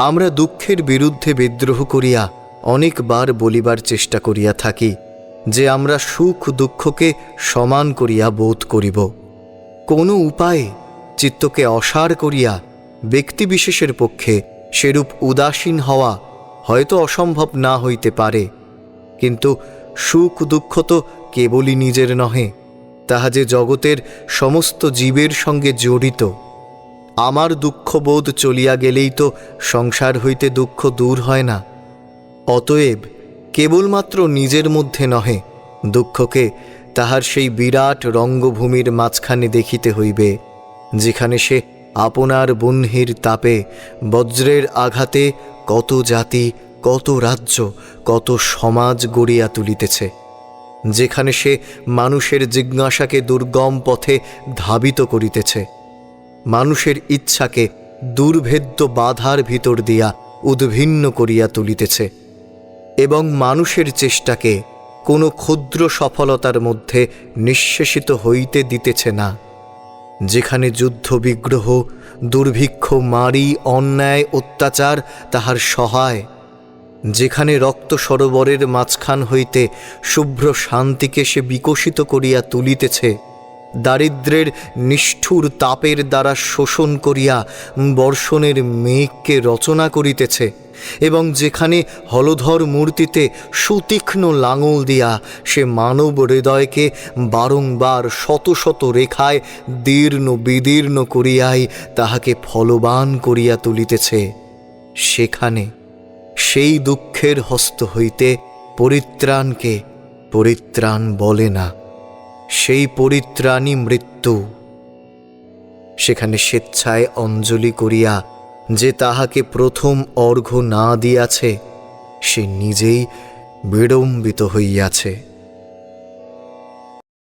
আমরা দুঃখের বিরুদ্ধে বিদ্রোহ করিয়া অনেকবার বলিবার চেষ্টা করিয়া থাকি যে আমরা সুখ দুঃখকে সমান করিয়া বোধ করিব। কোনো উপায়ে চিত্তকে অসার করিয়া ব্যক্তিবিশেষের পক্ষে সেরূপ উদাসীন হওয়া হয়তো অসম্ভব না হইতে পারে, কিন্তু সুখ দুঃখ তো কেবলই নিজের নহে, তাহা যে জগতের সমস্ত জীবের সঙ্গে জড়িত। আমার দুঃখবোধ চলিয়া গেলেই তো সংসার হইতে দুঃখ দূর হয় না। অতএব কেবলমাত্র নিজের মধ্যে নহে, দুঃখকে তাহার সেই বিরাট রঙ্গভূমির মাঝখানে দেখিতে হইবে, যেখানে সে আপনার বহ্নির তাপে বজ্রের আঘাতে কত জাতি, কত রাজ্য, কত সমাজ গড়িয়া তুলিতেছে, যেখানে সে মানুষের জিজ্ঞাসাকে দুর্গম পথে ধাবিত করিতেছে, মানুষের ইচ্ছাকে দুর্ভেদ্য বাধার ভিতর দিয়া উদ্ভিন্ন করিয়া তুলিতেছে এবং মানুষের চেষ্টাকে কোনো ক্ষুদ্র সফলতার মধ্যে নিঃশেষিত হইতে দিতেছে না, যেখানে যুদ্ধ বিগ্রহ, দুর্ভিক্ষ, মারি, অন্যায়, অত্যাচার তাহার সহায়, যেখানে রক্ত সরোবরের মাঝখান হইতে শুভ্র শান্তিকে সে বিকশিত করিয়া তুলিতেছে, দারিদ্র্যের নিষ্ঠুর তাপের দ্বারা শোষণ করিয়া বর্ষণের মেঘকে রচনা করিতেছে এবং যেখানে হলধর মূর্তিতে সুতীক্ষ্ণ লাঙল দিয়া সে মানব হৃদয়কে বারংবার শত শত রেখায় দীর্ণ বিদীর্ণ করিয়াই তাহাকে ফলবান করিয়া তুলিতেছে, সেখানে সেই দুঃখের হস্ত হইতে পরিত্রাণকে পরিত্রাণ বলে না, সেই পরিত্রাণই মৃত্যু। সেখানে স্বেচ্ছায় অঞ্জলি করিয়া যে তাহাকে প্রথম অর্ঘ্য না দিয়াছে, সে নিজেই বিড়ম্বিত হইয়াছে।